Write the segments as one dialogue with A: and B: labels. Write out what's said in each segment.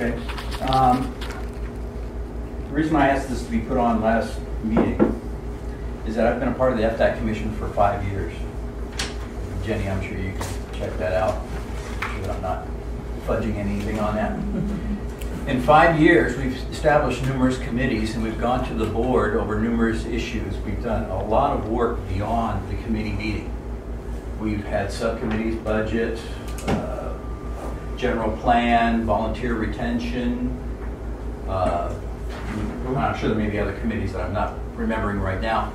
A: Okay. The reason I asked this to be put on last meeting is that I've been a part of the FDAC Commission for 5 years. Jenny, I'm sure you can check that out. I'm sure that I'm not fudging anything on that. In 5 years, we've established numerous committees and we've gone to the board over numerous issues. We've done a lot of work beyond the committee meeting. We've had subcommittees, budget, general plan, volunteer retention. I'm sure there may be other committees that I'm not remembering right now.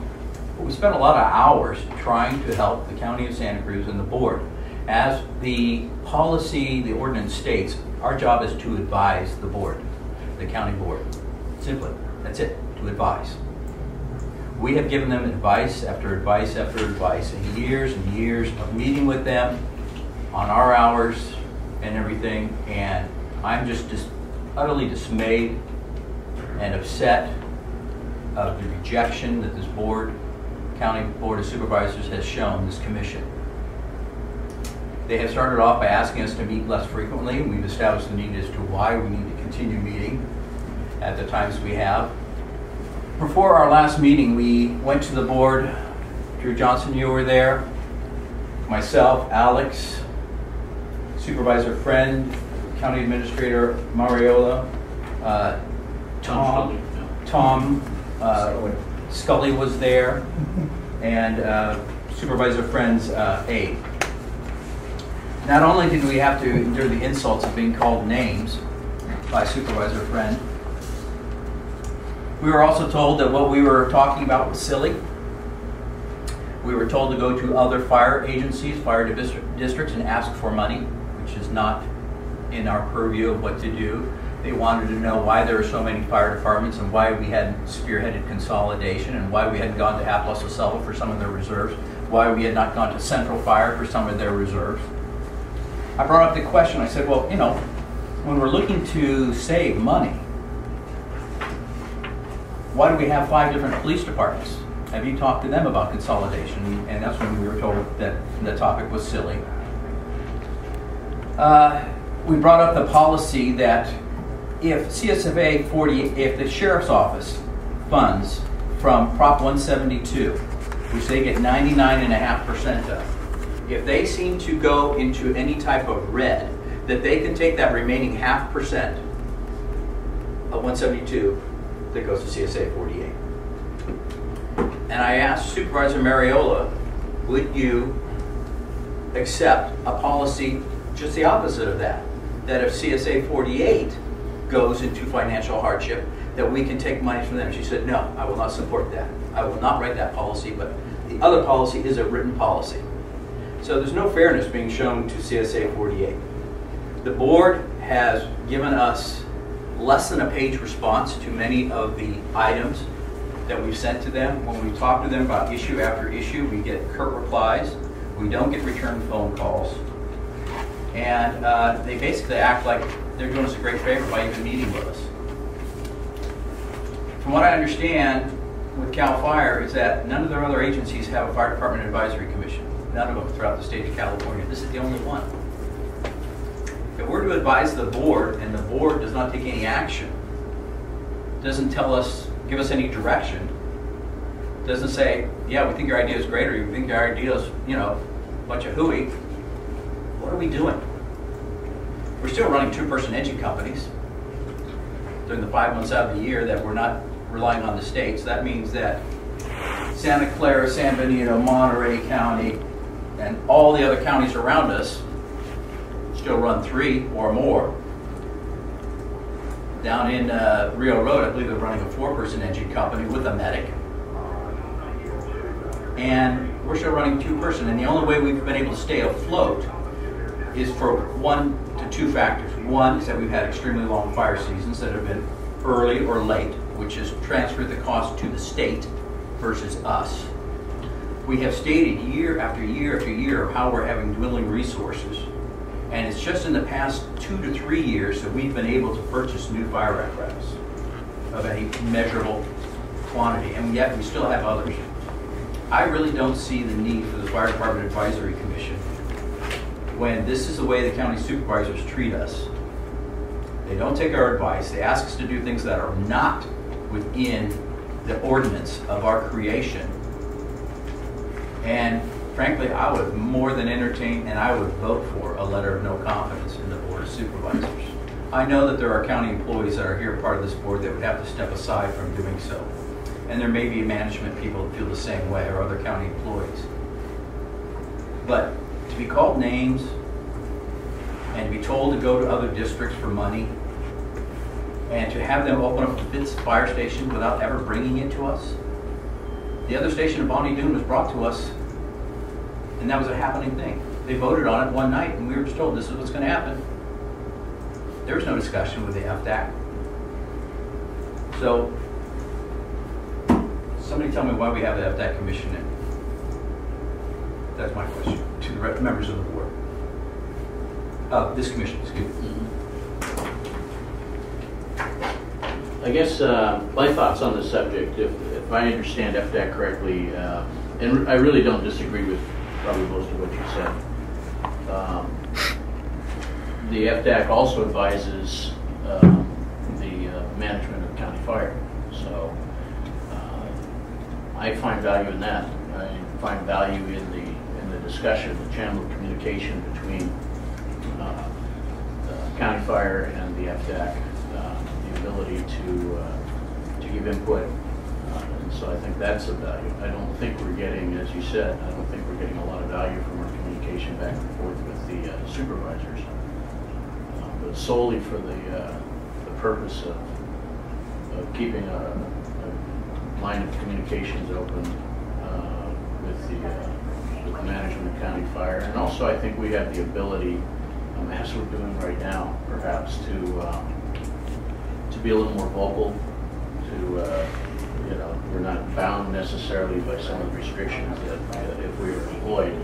A: But we spent a lot of hours trying to help the County of Santa Cruz and the board. As the policy, the ordinance states, our job is to advise the board, the county board. Simply, that's it, to advise. We have given them advice after advice after advice, and years of meeting with them on our hours and everything, and I'm just utterly dismayed and upset of the rejection that this board, County Board of Supervisors, has shown this commission. They have started off by asking us to meet less frequently. We've established the need as to why we need to continue meeting at the times we have. Before our last meeting, we went to the board. Drew Johnson, you were there. Myself, Alex, Supervisor Friend, County Administrator Mariola, Tom Scully was there, and Supervisor Friend's aide. Not only did we have to endure the insults of being called names by Supervisor Friend, we were also told that what we were talking about was silly. We were told to go to other fire agencies, fire districts, and ask for money, which is not in our purview of what to do. They wanted to know why there were so many fire departments and why we hadn't spearheaded consolidation and why we hadn't gone to Atlas Selva for some of their reserves, why we had not gone to Central Fire for some of their reserves. I brought up the question, I said, well, you know, when we're looking to save money, why do we have 5 different police departments? Have you talked to them about consolidation? And that's when we were told that the topic was silly. We brought up the policy that if CSFA 40, if the Sheriff's Office funds from Prop 172, which they get 99.5% of, if they seem to go into any type of red, that they can take that remaining 0.5% of 172 that goes to CSA 48. And I asked Supervisor Mariola, would you accept a policy just the opposite of that? That if CSA 48 goes into financial hardship, that we can take money from them. She said, no, I will not support that. I will not write that policy, but the other policy is a written policy. So there's no fairness being shown to CSA 48. The board has given us less than a page response to many of the items that we've sent to them. When we talk to them about issue after issue, we get curt replies. We don't get return phone calls. And they basically act like they're doing us a great favor by even meeting with us. From what I understand with CalFire is that none of their other agencies have a Fire Department Advisory Commission. None of them throughout the state of California. This is the only one. If we're to advise the board and the board does not take any action, doesn't tell us, give us any direction, doesn't say, yeah, we think your idea is great, or we think your idea is, you know, a bunch of hooey, what are we doing? We're still running 2-person engine companies during the 5 months out of the year that we're not relying on the state. So that means that Santa Clara, San Benito, Monterey County, and all the other counties around us still run 3 or more. Down in Rio Road, I believe they're running a 4-person engine company with a medic. And we're still running 2-person, and the only way we've been able to stay afloat is for 1 to 2 factors. One is that we've had extremely long fire seasons that have been early or late, which has transferred the cost to the state versus us. We have stated year after year after year of how we're having dwindling resources. And it's just in the past 2 to 3 years that we've been able to purchase new fire apparatus of any measurable quantity, and yet we still have others. I really don't see the need for the Fire Department Advisory Commission when this is the way the county supervisors treat us. They don't take our advice. They ask us to do things that are not within the ordinance of our creation. And frankly, I would more than entertain, and I would vote for a letter of no confidence in the Board of Supervisors. I know that there are county employees that are here, part of this board, that would have to step aside from doing so. And there may be management people that feel the same way, or other county employees. But to be called names and to be told to go to other districts for money and to have them open up this fire station without ever bringing it to us. The other station in Bonnie Doon was brought to us, and that was a happening thing. They voted on it one night, and we were just told this is what's going to happen. There was no discussion with the FDAC. So, somebody tell me why we have the FDAC commission in. That's my question to the members of the board. This commission, excuse me.
B: I guess my thoughts on the subject, if I understand FDAC correctly, and I really don't disagree with probably most of what you said. The FDAC also advises the management of county fire. So I find value in that. I find value in the discussion, the channel of communication between county fire and the FDAC, the ability to give input. And so I think that's a value. I don't think we're getting, as you said, I don't think we're getting a lot of value from our communication back and forth with the supervisors. But solely for the purpose of keeping a line of communications open with the management of county fire. And also I think we have the ability, as we're doing right now, perhaps to be a little more vocal, to we're not bound necessarily by some of the restrictions that if we were employed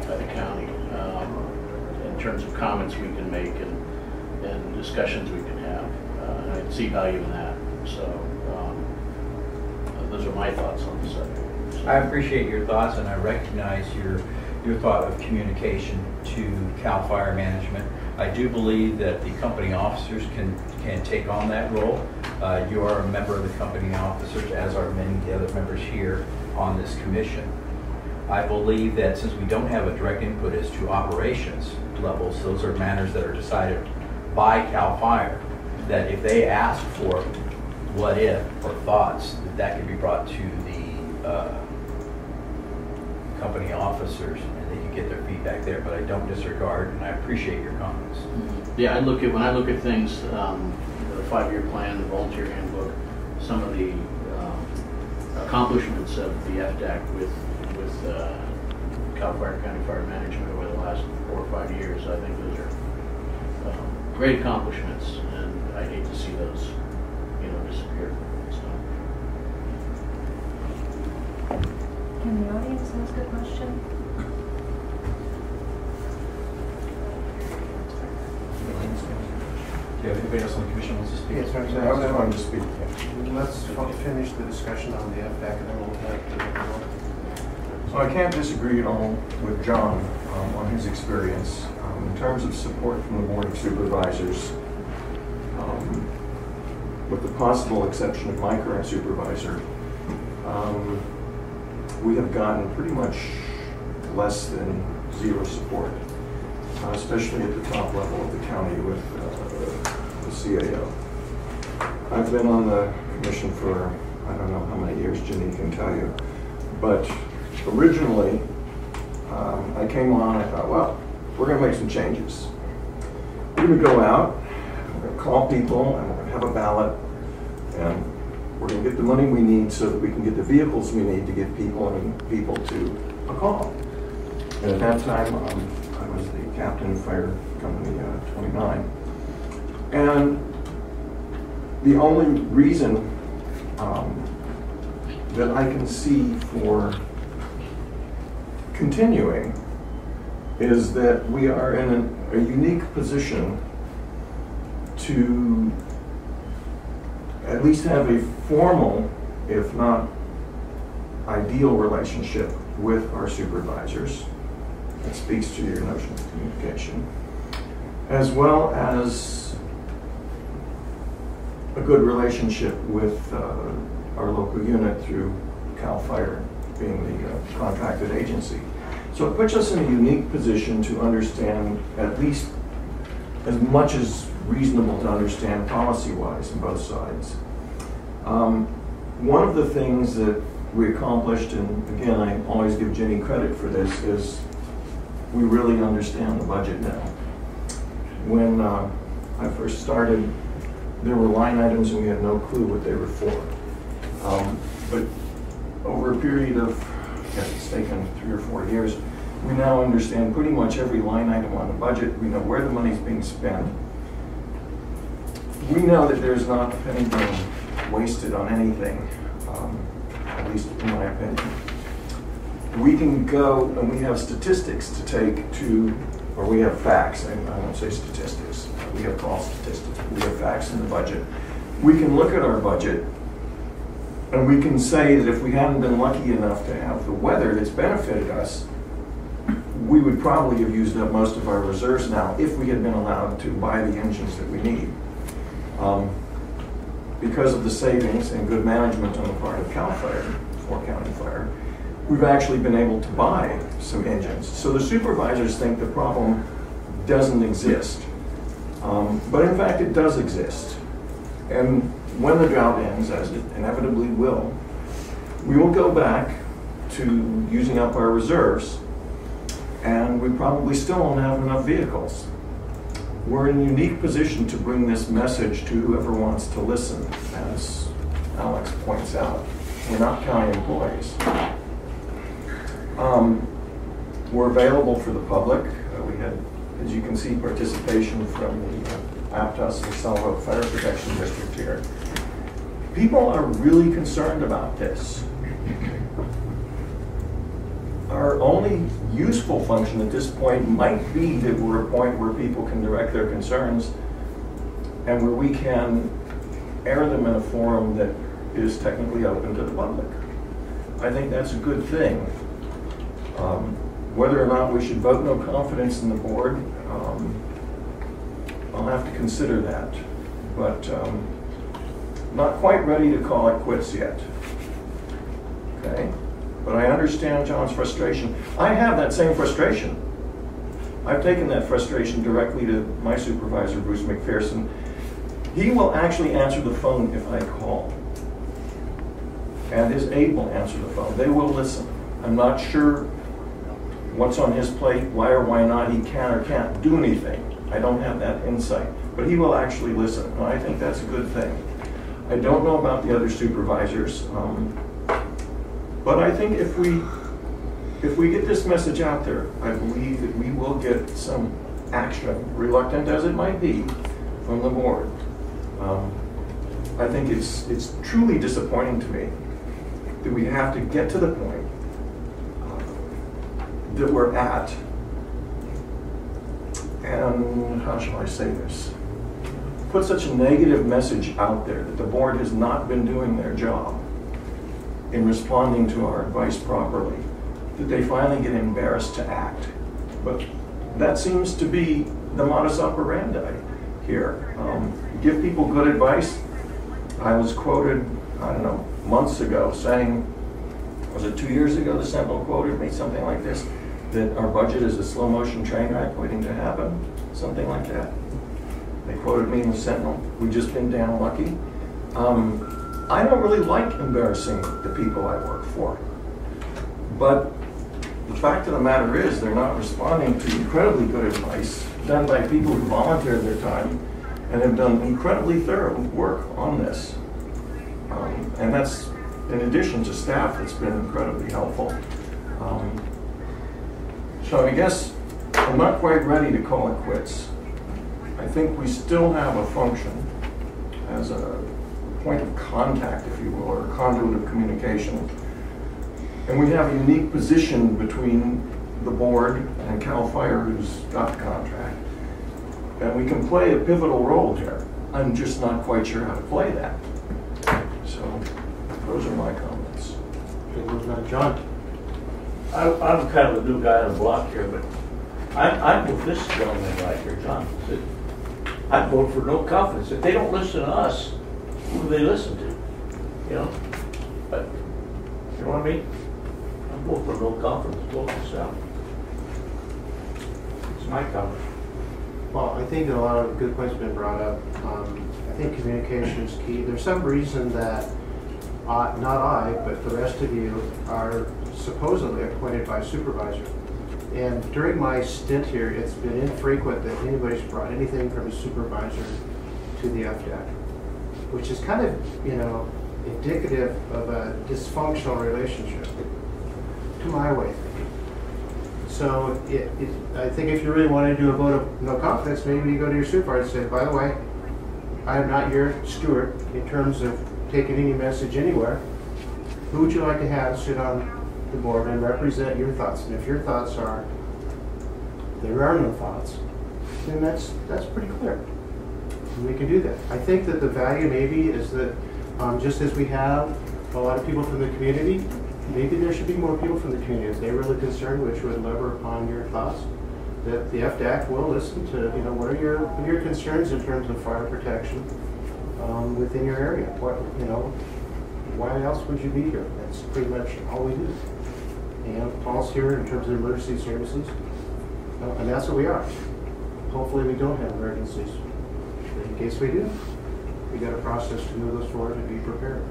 B: by the county, in terms of comments we can make and discussions we can have. I see value in that. So those are my thoughts on the subject. So.
C: I appreciate your thoughts, and I recognize your thought of communication to CalFire management. I do believe that the company officers can take on that role. You are a member of the company officers, as are many of the other members here on this commission. I believe that since we don't have a direct input as to operations levels, those are matters that are decided by CalFire, that if they ask for what if or thoughts, that can be brought to the company officers and they can get their feedback there. But I don't disregard, and I appreciate your comments.
B: Yeah, when I look at things, the 5-year plan, the volunteer handbook, some of the accomplishments of the FDAC with CalFire County Fire Management over the last 4 or 5 years, I think those are great accomplishments, and I hate to see those, disappear. So.
D: Can the audience ask a question?
C: Do you have anybody else on the commission wants to speak?
E: Yes,
F: I was wanting to speak.
E: Let's finish the discussion on the FDAC and then we'll have to.
F: So I can't disagree at all with John on his experience. In terms of support from the Board of Supervisors, with the possible exception of my current supervisor, we have gotten pretty much less than zero support, especially at the top level of the county with the CAO. I've been on the commission for, I don't know how many years, Ginny can tell you, but originally I came on, I thought, well, we're going to make some changes. We're going to go out, we're going to call people, and we're going to have a ballot, and we're going to get the money we need so that we can get the vehicles we need to get people to a call. And at that time, I was the captain of Fire Company 29. And the only reason that I can see for continuing is that we are in a unique position to at least have a formal, if not ideal, relationship with our supervisors. That speaks to your notion of communication, as well as a good relationship with our local unit through CalFire being the contracted agency. So it puts us in a unique position to understand at least as much as reasonable to understand policy-wise on both sides. One of the things that we accomplished, and again, I always give Jenny credit for this, is we really understand the budget now. When I first started, there were line items and we had no clue what they were for. But over a period of, I guess it's taken 3 or 4 years, we now understand pretty much every line item on the budget. We know where the money's being spent. We know that there's not a penny being wasted on anything, at least in my opinion. We can go and we have statistics to take to, or we have facts, and I won't say statistics, we have false statistics, we have facts in the budget. We can look at our budget and we can say that if we hadn't been lucky enough to have the weather that's benefited us, we would probably have used up most of our reserves now if we had been allowed to buy the engines that we need. Because of the savings and good management on the part of CalFire, for County Fire, we've actually been able to buy some engines. So the supervisors think the problem doesn't exist. But in fact, it does exist. And when the drought ends, as it inevitably will, we will go back to using up our reserves, and we probably still won't have enough vehicles. We're in a unique position to bring this message to whoever wants to listen, as Alex points out. We're not county employees. We're available for the public. We had, as you can see, participation from the Aptos and Salvo Fire Protection District here. People are really concerned about this. Our only useful function at this point might be that we're a point where people can direct their concerns and where we can air them in a forum that is technically open to the public. I think that's a good thing. Whether or not we should vote no confidence in the board, I'll have to consider that. But not quite ready to call it quits yet. Okay? But I understand John's frustration. I have that same frustration. I've taken that frustration directly to my supervisor, Bruce McPherson. He will actually answer the phone if I call. And his aide will answer the phone. They will listen. I'm not sure what's on his plate, why or why not he can or can't do anything. I don't have that insight. But he will actually listen, and I think that's a good thing. I don't know about the other supervisors. But I think if we get this message out there, I believe that we will get some action, reluctant as it might be, from the board. I think it's truly disappointing to me that we have to get to the point that we're at, and how shall I say this? Put such a negative message out there that the board has not been doing their job in responding to our advice properly, that they finally get embarrassed to act. But that seems to be the modus operandi here. Give people good advice. I was quoted, I don't know, months ago saying, was it 2 years ago the Sentinel quoted me, something like this, that our budget is a slow motion train wreck waiting to happen, something like that. They quoted me in the Sentinel. We've just been damn lucky. I don't really like embarrassing the people I work for. But the fact of the matter is they're not responding to incredibly good advice done by people who volunteered their time and have done incredibly thorough work on this. And that's in addition to staff that's been incredibly helpful. So I guess I'm not quite ready to call it quits. I think we still have a function as a point of contact, if you will, or a conduit of communication. And we have a unique position between the board and CalFire, who's got the contract. And we can play a pivotal role here. I'm just not quite sure how to play that. So those are my comments.
E: John?
B: I'm kind of a new guy on the block here, but I'm with this gentleman right here, John. I vote for no confidence. If they don't listen to us,
G: who they listen to, you know? But, you know what I mean? I'm voting for no conference, vote myself. It's my comment.
E: Well, I think a lot of good points have been brought up. I think communication is key. There's some reason that not I, but the rest of you are supposedly appointed by supervisor. And during my stint here, it's been infrequent that anybody's brought anything from a supervisor to the FDAC, which is kind of, you know, indicative of a dysfunctional relationship, to my way of thinking. So I think if you really want to do a vote of no confidence, maybe you go to your supervisor and say, by the way, I am not your steward in terms of taking any message anywhere. Who would you like to have sit on the board and represent your thoughts? And if your thoughts are, there are no thoughts, then that's pretty clear. And we can do that. I think that the value maybe is that just as we have a lot of people from the community, maybe there should be more people from the community if they're really concerned, which would lever upon your thoughts, that the FDAC will listen to, you know, what are your concerns in terms of fire protection within your area? What, you know, why else would you be here? That's pretty much all we do. And Paul's here in terms of emergency services, and that's what we are. Hopefully we don't have emergencies. But in case we do, we got a process to move those forward and be prepared.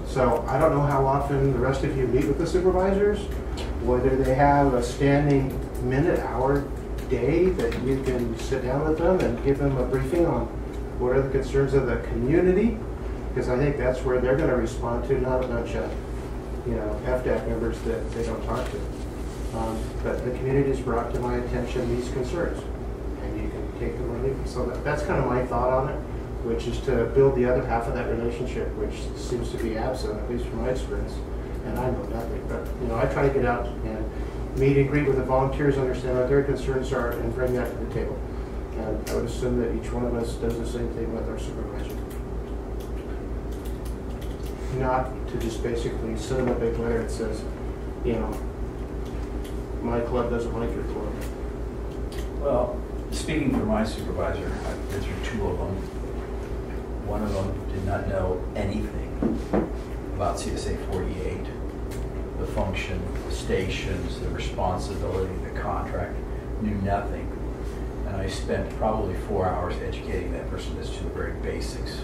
E: So I don't know how often the rest of you meet with the supervisors, whether they have a standing minute, hour, day that you can sit down with them and give them a briefing on what are the concerns of the community, because I think that's where they're going to respond to, not a bunch of, you know, FDAC members that they don't talk to. But the community has brought to my attention these concerns, and you can take them or leave them. So that's kind of my thought on it, which is to build the other half of that relationship, which seems to be absent, at least from my experience. And I know nothing, but you know, I try to get out and meet and greet with the volunteers, understand what their concerns are, and bring that to the table. And I would assume that each one of us does the same thing with our supervisor. Not to just basically send them a big letter that says, you know, my club doesn't like your club.
C: Well, speaking for my supervisor, I've been through two of them. One of them did not know anything about CSA 48, the function, the stations, the responsibility, the contract, knew nothing. And I spent probably 4 hours educating that person as to the very basics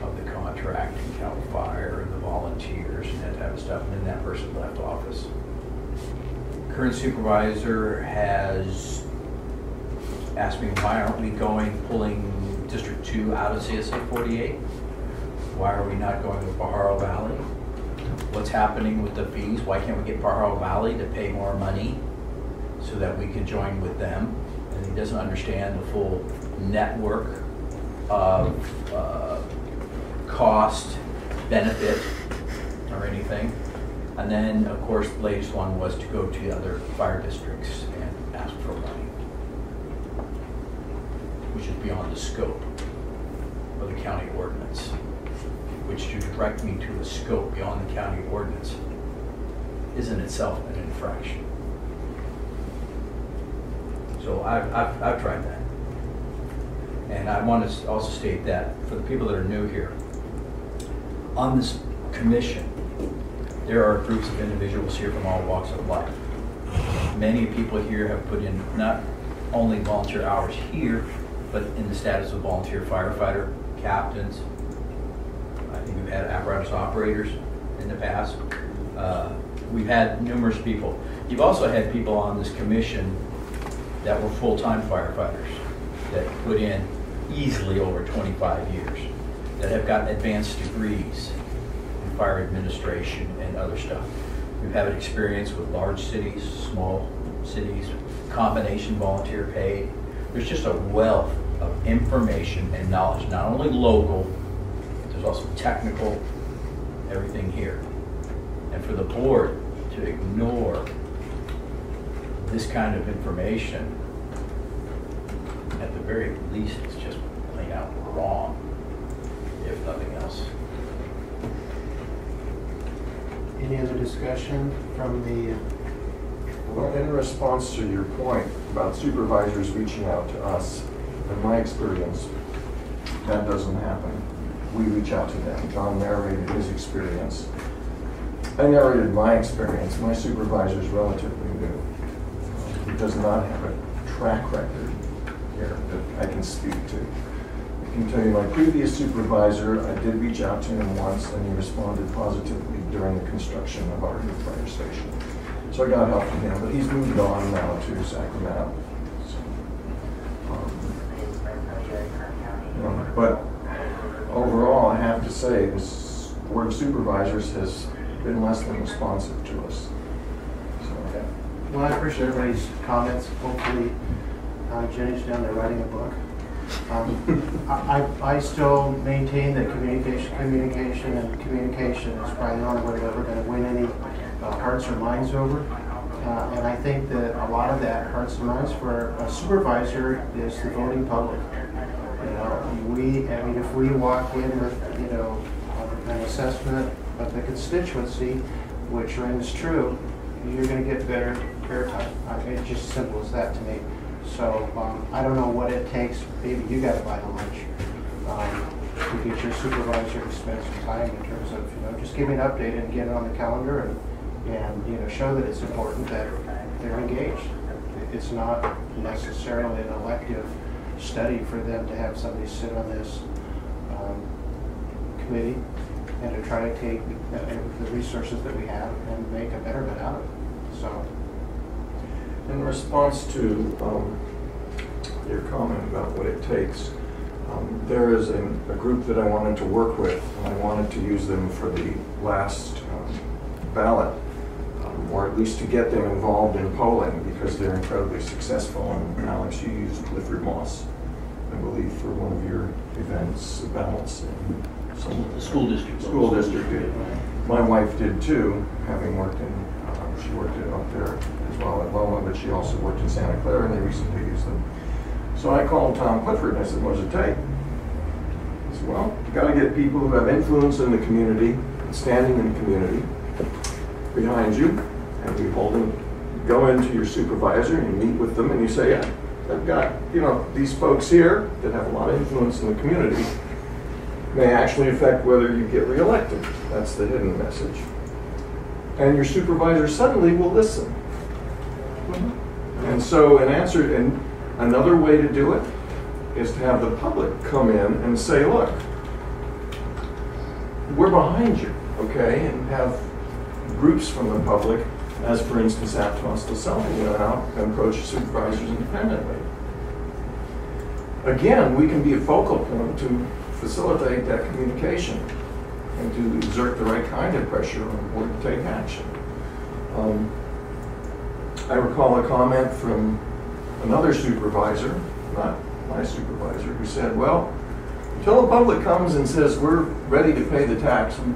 C: of the contract and CalFire and the volunteers and that type of stuff. And then that person left office. Current supervisor has asked me, why aren't we pulling District 2 out of CSA 48? Why are we not going with Pajaro Valley? What's happening with the fees? Why can't we get Pajaro Valley to pay more money so that we can join with them? And he doesn't understand the full network of cost, benefit, or anything. And then, of course, the latest one was to go to the other fire districts and ask for money, which is beyond the scope of the county ordinance, which to direct me to a scope beyond the county ordinance is in itself an infraction. So I've tried that. And I want to also state that for the people that are new here, on this commission, there are groups of individuals here from all walks of life. Many people here have put in not only volunteer hours here, but in the status of volunteer firefighter, captains. I think we've had apparatus operators in the past. We've had numerous people. You've also had people on this commission that were full-time firefighters that put in easily over 25 years, that have gotten advanced degrees in fire administration and other stuff. We've had experience with large cities, small cities, combination volunteer paid. There's just a wealth of information and knowledge, not only local, there's also technical, everything here. And for the board to ignore this kind of information, at the very least, it's just plain out wrong, if nothing else.
E: Any other discussion from the...
F: Well, in response to your point about supervisors reaching out to us, in my experience, that doesn't happen. we reach out to them. John narrated his experience. I narrated my experience. My supervisor is relatively new. He does not have a track record here that I can speak to. I can tell you my previous supervisor, I did reach out to him once and he responded positively during the construction of our new fire station. So I got help from him, but he's moved on now to Sacramento. So, but overall, I have to say, this Board of Supervisors has been less than responsive to us. So,
E: Well, I appreciate everybody's comments. Hopefully, Jenny's down there writing a book. I still maintain that communication is probably the only way we're ever going to win any hearts or minds over. And I think that a lot of that hearts and minds for a supervisor is the voting public. You know, if we walk in with, an assessment of the constituency, which rings true, you're going to get better airtime. It's just simple as that to me. So I don't know what it takes. Maybe you got to buy the lunch to get your supervisor to spend some time in terms of just give me an update and get it on the calendar and show that it's important that they're engaged. It's not necessarily an elective study for them to have somebody sit on this committee and to try to take the resources that we have and make a betterment out of it. So,
F: in response to your comment about what it takes, there is a group that I wanted to work with, and I wanted to use them for the last ballot, or at least to get them involved in polling because they're incredibly successful. And Alex, you used Clifford Moss, I believe, for one of your events, ballots in
B: The school district.
F: School district did. My wife did too, having worked in, she worked up there as well at Loma, but she also worked in Santa Clara, and they recently used them. So I called Tom Clifford and I said, what does it take? He said, well, you got to get people who have influence in the community, standing in the community, behind you, and you hold them, go into your supervisor and you meet with them and you say, yeah, I've got, these folks here that have a lot of influence in the community may actually affect whether you get reelected. That's the hidden message. And your supervisor suddenly will listen. And so another way to do it is to have the public come in and say, look, we're behind you, okay? And have groups from the public, as for instance, Aptos de Selma, went out and approached supervisors independently. Again, we can be a focal point to facilitate that communication and to exert the right kind of pressure on the board to take action. I recall a comment from another supervisor, not my supervisor, who said, well, until the public comes and says we're ready to pay the tax, we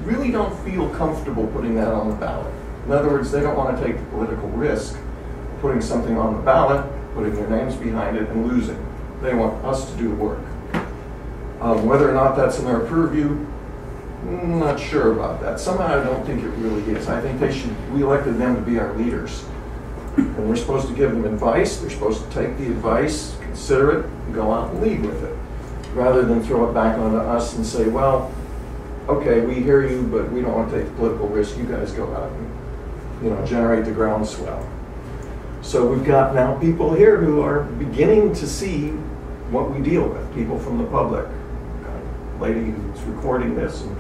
F: really don't feel comfortable putting that on the ballot. In other words, they don't want to take the political risk of putting something on the ballot, putting their names behind it, and losing. They want us to do the work. Whether or not that's in their purview, not sure about that. Somehow I don't think it really is. I think we elected them to be our leaders. And we're supposed to give them advice. They're supposed to take the advice, consider it, and go out and lead with it. Rather than throw it back onto us and say, well, okay, we hear you, but we don't want to take the political risk. You guys go out and generate the groundswell. So we've got now people here who are beginning to see what we deal with, people from the public. A lady who's recording this, and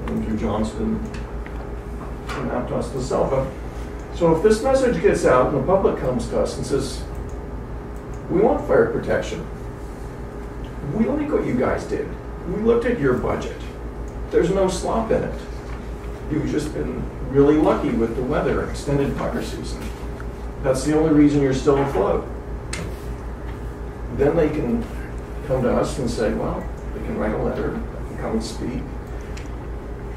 F: Andrew Johnston from Aptos de Selva. So if this message gets out and the public comes to us and says, we want fire protection, we like what you guys did. We looked at your budget. There's no slop in it. You've just been really lucky with the weather, extended fire season. That's the only reason you're still afloat. Then they can come to us and say, well, they can write a letter, they can come and speak.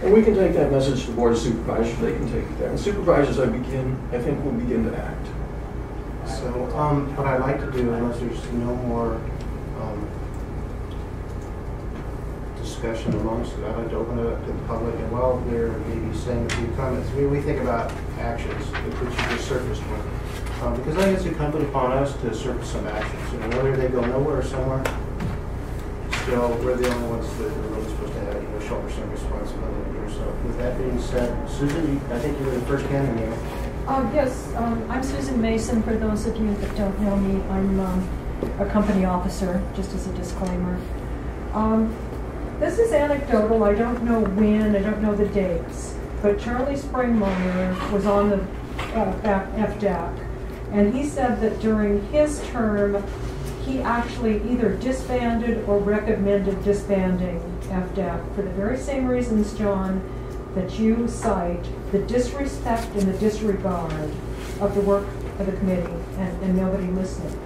F: And we can take that message to the Board of Supervisors, they can take it there. And supervisors, I think, will begin to act.
E: So what I'd like to do, unless there's no more discussion amongst it, I'd like to open it up to the public, and while they're maybe saying a few comments, we think about actions, which you just surfaced one. Because I think it's incumbent upon us to surface some actions. Whether they go nowhere or somewhere, we're the only ones that are really supposed to have, shoulder some responsibility here. So with that being said, Susan, I think you were the first candidate.
D: Yes, I'm Susan Mason. For those of you that don't know me, I'm a company officer, just as a disclaimer. This is anecdotal. I don't know when, I don't know the dates, but Charlie Springmeyer was on the FDAC, and he said that during his term, he actually either disbanded or recommended disbanding FDAC for the very same reasons, John, that you cite, the disrespect and the disregard of the work of the committee and nobody listening.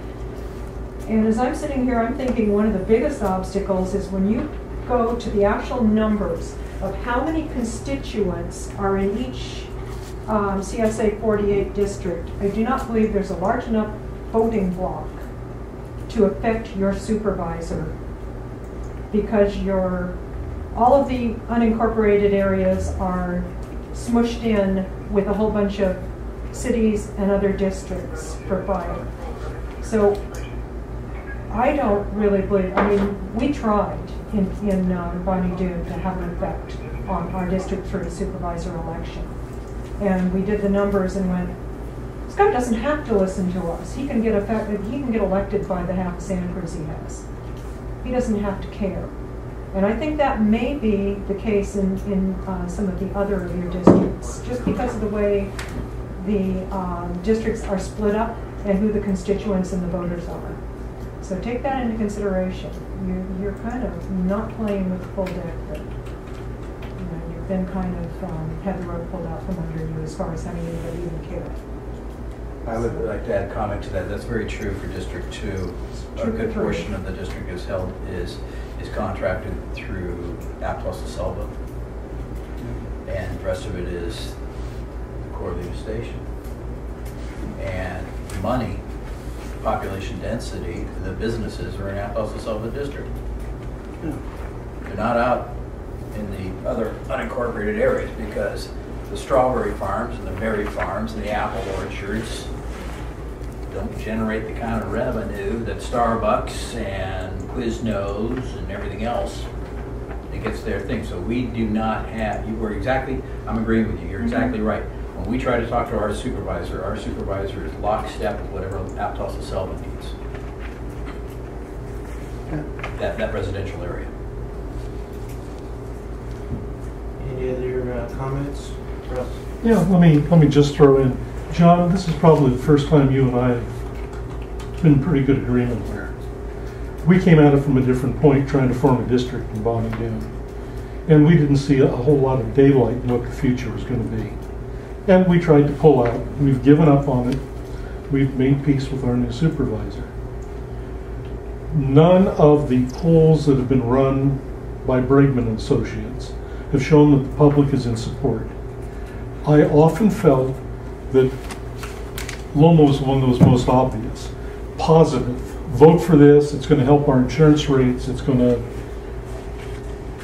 D: And as I'm sitting here, I'm thinking one of the biggest obstacles is when you go to the actual numbers of how many constituents are in each CSA 48 district. I do not believe there's a large enough voting block to affect your supervisor, because all of the unincorporated areas are smushed in with a whole bunch of cities and other districts for fire. So I don't really believe, I mean, we tried in Bonnie Doon to have an effect on our District 3 supervisor election. And we did the numbers and went, this guy doesn't have to listen to us. He can get elected by the half of Santa Cruz he has. He doesn't have to care. And I think that may be the case in some of the other of your districts, just because of the way the districts are split up and who the constituents and the voters are. So take that into consideration. You're kind of not playing with the full deck, but you've been kind of had the rug pulled out from under you as far as having anybody even care.
C: I would like to add a comment to that. That's very true for District 2. A good portion of the district is contracted through Aptos de Selva, and the rest of it is Corleone Station. And money, population density, the businesses are in Aptos de Selva district. They're not out in the other unincorporated areas, because the strawberry farms and the berry farms and the apple orchards don't generate the kind of revenue that Starbucks and Quiznos and everything else that gets their thing. So we do not have, I'm agreeing with you, you're exactly right. When we try to talk to our supervisor is lockstep with whatever Aptos de Selva needs. That residential area.
E: Any other comments, Russ?
H: Yeah, let me just throw in, John, this is probably the first time you and I have been in pretty good agreement here. We came at it from a different point, trying to form a district in Bonnie Doon, and we didn't see a whole lot of daylight in what the future was going to be. And we tried to pull out. We've given up on it. We've made peace with our new supervisor. None of the polls that have been run by Bregman and Associates have shown that the public is in support. I often felt that Loma was one that was most obvious. Positive. Vote for this. It's going to help our insurance rates. It's going to...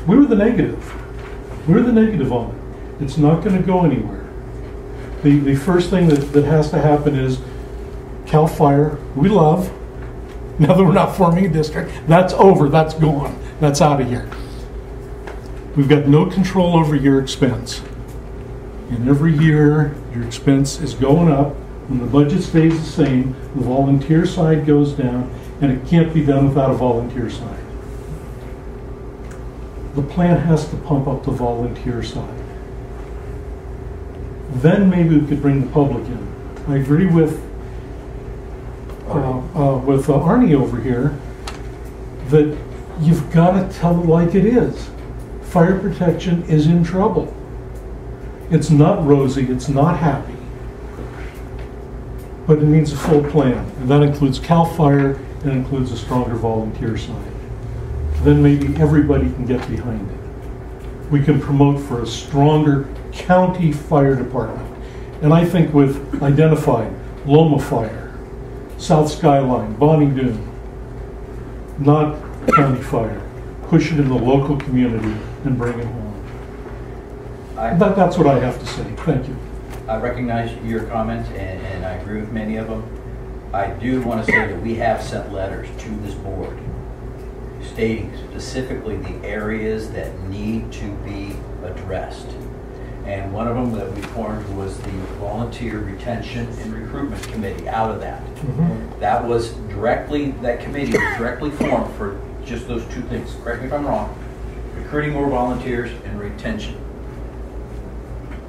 H: We were the negative. We were the negative on it. It's not going to go anywhere. The first thing that has to happen is CalFire, we love. Now that we're not forming a district, that's over, that's gone, that's out of here. We've got no control over your expense. And every year, your expense is going up. When the budget stays the same, the volunteer side goes down, and it can't be done without a volunteer side. The plan has to pump up the volunteer side. Then maybe we could bring the public in. I agree with Arnie over here that you've got to tell it like it is. Fire protection is in trouble. It's not rosy, it's not happy, but it needs a full plan, and that includes CalFire and includes a stronger volunteer side. Then maybe everybody can get behind it. We can promote for a stronger county fire department. And I think with identified Loma Fire, South Skyline, Bonnie Doon, not county fire, push it in the local community and bring it home. That's what I have to say. Thank you.
C: I recognize your comments, and I agree with many of them. I do want to say that we have sent letters to this board stating specifically the areas that need to be addressed. And one of them that we formed was the Volunteer Retention and Recruitment Committee out of that. That was directly, that committee was directly formed for just those two things. Correct me if I'm wrong. Recruiting more volunteers and retention.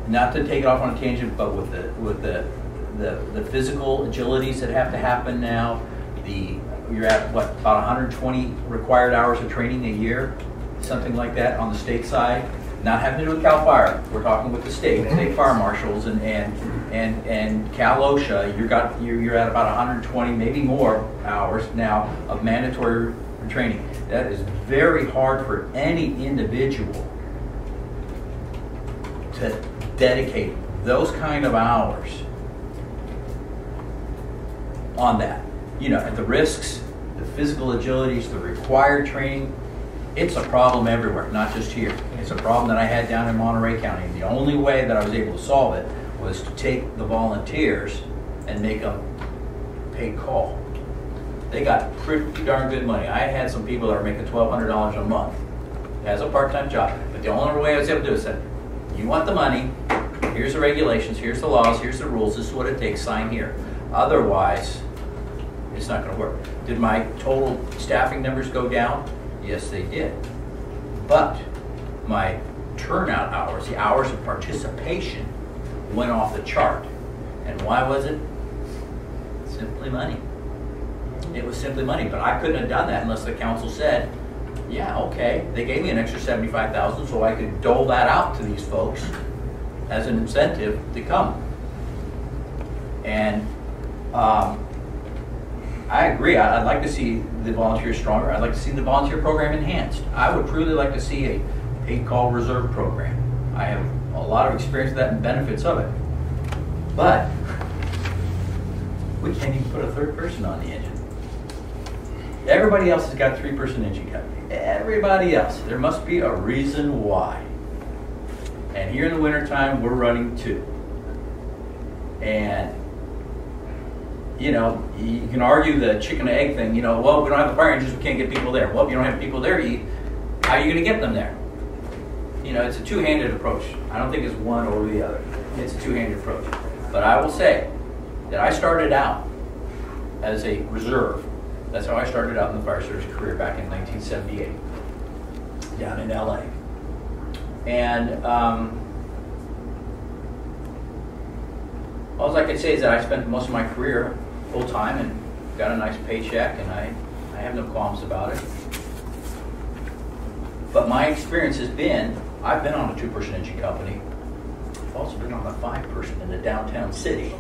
C: Not to take it off on a tangent, but with the physical agilities that have to happen now, you're at what, about 120 required hours of training a year, something like that on the state side. Not having to do with CalFire. We're talking with the state fire marshals and Cal OSHA. You're at about 120, maybe more hours now of mandatory training. That is very hard for any individual to dedicate those kind of hours on that. You know, at the risks, the physical agilities, the required training. It's a problem everywhere, not just here. It's a problem that I had down in Monterey County. The only way that I was able to solve it was to take the volunteers and make them pay call. They got pretty darn good money. I had some people that were making $1,200 a month as a part-time job. But the only way I was able to do it is said, you want the money, here's the regulations, here's the laws, here's the rules, this is what it takes, sign here. Otherwise, it's not going to work. Did my total staffing numbers go down? Yes, they did. But my turnout hours, the hours of participation, went off the chart. And why was it? Simply money. It was simply money. But I couldn't have done that unless the council said, yeah, okay, they gave me an extra $75,000 so I could dole that out to these folks as an incentive to come. And I agree. I'd like to see the volunteers stronger. I'd like to see the volunteer program enhanced. I would truly like to see a paid call reserve program. I have a lot of experience with that and benefits of it. But we can't even put a third person on the engine. Everybody else has got 3-person engine company. Everybody else. There must be a reason why. And here in the wintertime, we're running 2. And you know, you can argue the chicken and egg thing, you know, well, we don't have the fire engines, we can't get people there. Well, if you don't have people there to eat, how are you going to get them there? You know, it's a two-handed approach. I don't think it's one or the other. It's a two-handed approach. But I will say that I started out as a reserve. That's how I started out in the fire service career back in 1978 down in LA. And all I can say is that I spent most of my career full-time and got a nice paycheck, and I have no qualms about it. But my experience has been, I've been on a 2-person engine company. I've also been on a 5-person in the downtown city.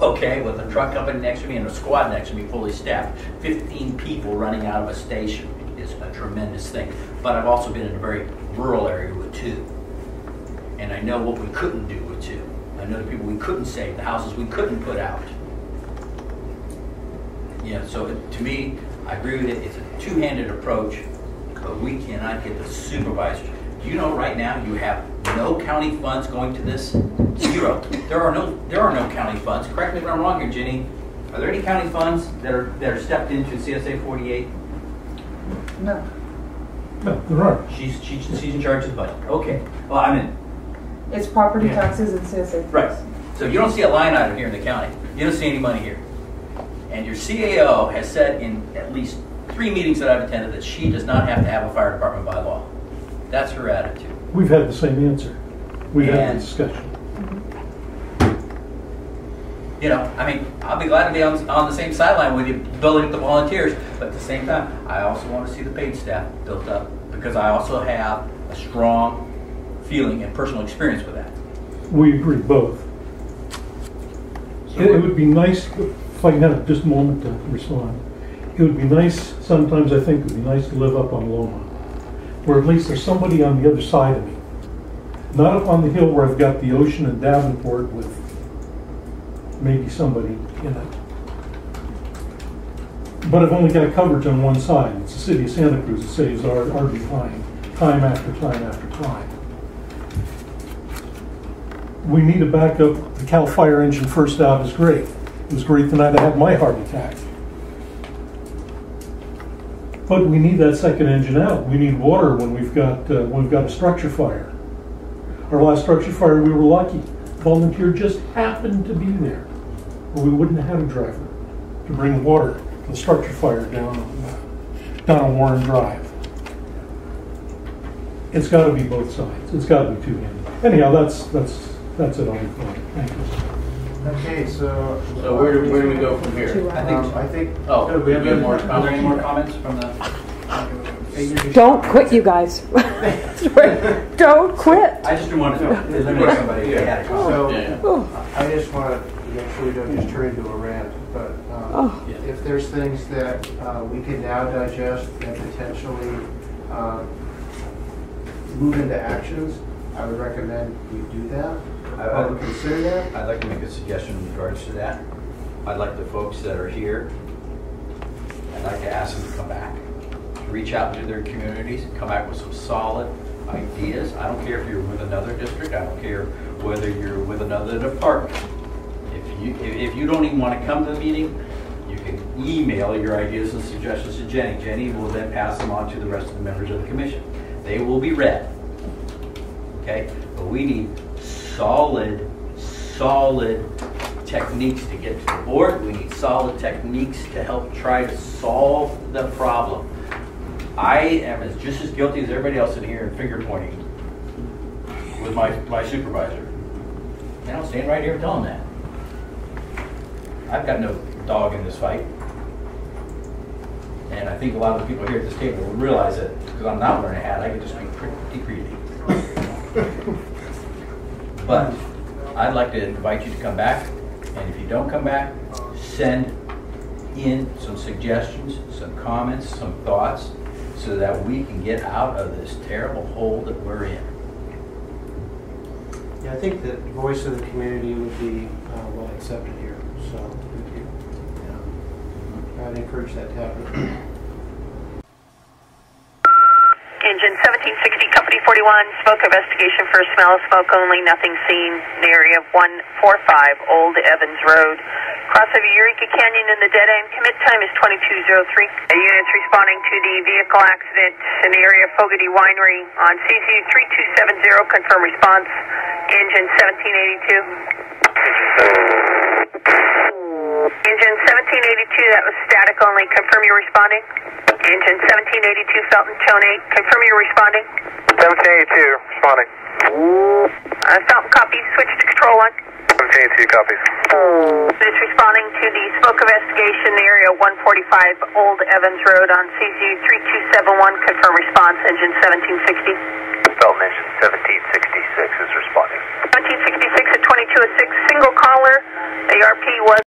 C: Okay, with a truck company next to me and a squad next to me fully staffed. 15 people running out of a station is a tremendous thing. But I've also been in a very rural area with 2. And I know what we couldn't do with 2. I know the people we couldn't save, the houses we couldn't put out. Yeah, so to me, I agree with it. It's a two-handed approach, but we cannot get the supervisors. Do you know right now you have no county funds going to this? 0. There are no county funds. Correct me if I'm wrong here, Jenny. Are there any county funds that are stepped into CSA 48?
I: No.
H: No, there aren't.
C: She's in charge of the budget. Okay. Well, I mean,
I: It's property taxes and CSA.
C: right. So you don't see a line item here in the county. You don't see any money here. And your CAO has said in at least 3 meetings that I've attended that she does not have to have a fire department by law. That's her attitude.
H: We've had the same answer. We've had
C: And-
H: the discussion.
C: You know, I mean, I'll be glad to be on the same sideline with you, building up the volunteers, but at the same time, I also want to see the paid staff built up because I also have a strong feeling and personal experience with that.
H: We agree, both.
C: So
H: It would be nice, if I can have just a moment to respond. It would be nice, sometimes I think it would be nice to live up on Loma, where at least there's somebody on the other side of me. Not up on the hill where I've got the ocean and Davenport with maybe somebody in it. But I've only got coverage on one side. It's the city of Santa Cruz that saves our behind, time after time after time. We need a backup. The CalFire engine first out is great. It was great the night I had my heart attack. But we need that second engine out. We need water when we've got a structure fire. Our last structure fire, we were lucky. Volunteer just happened to be there, or we wouldn't have had a driver to bring water to the structure fire down on Warren Drive. It's got to be both sides. It's got to be two-handed. Anyhow, that's it on the point. Thank you.
E: Okay, so
B: where do we go from here?
E: I think.
B: Oh,
A: we have
B: any more
A: are there any more comments from the?
J: Don't quit, you guys. Don't quit.
A: I just didn't want to eliminate somebody who had a comment.
E: So I just want to make sure we don't just turn into a rant, but if there's things that we can now digest and potentially move into actions, I would recommend we do that. I would consider that.
C: I'd like to make a suggestion in regards to that. I'd like the folks that are here, I'd like to ask them to come back, to reach out to their communities, come back with some solid ideas. I don't care if you're with another district. I don't care whether you're with another department. If you don't even want to come to the meeting, you can email your ideas and suggestions to Jenny. Jenny will then pass them on to the rest of the members of the commission. They will be read. Okay? But we need solid techniques to get to the board. We need solid techniques to help try to solve the problem. I am just as guilty as everybody else in here in finger pointing with my supervisor. And I'll stand right here and tell him that. I've got no dog in this fight. And I think a lot of the people here at this table will realize that because I'm not wearing a hat, I get to speak pretty freely. But I'd like to invite you to come back, and if you don't come back, send in some suggestions, some comments, some thoughts, so that we can get out of this terrible hole that we're in.
E: Yeah, I think the voice of the community would be well accepted here. So I'd encourage that to happen.
K: Engine 1760, Company 41, smoke investigation for smell of smoke only, nothing seen in the area of 145 Old Evans Road. Crossover Eureka Canyon in the dead end, commit time is 22:03. Units responding to the vehicle accident in the area of Fogarty Winery on CZU 3270, confirm response. Engine 1782. Engine 1782, that was static only, confirm you're responding. Engine 1782, Felton, tone 8, confirm you're responding.
L: 1782, responding.
K: Felton, copy, switch to control 1.
L: 1782, copies.
K: It's responding to the smoke investigation in the area 145 Old Evans Road on CZU 3271, confirm response. Engine 1760.
L: Felton, engine 1766 is responding.
K: 1766 at 2206, single caller, ARP was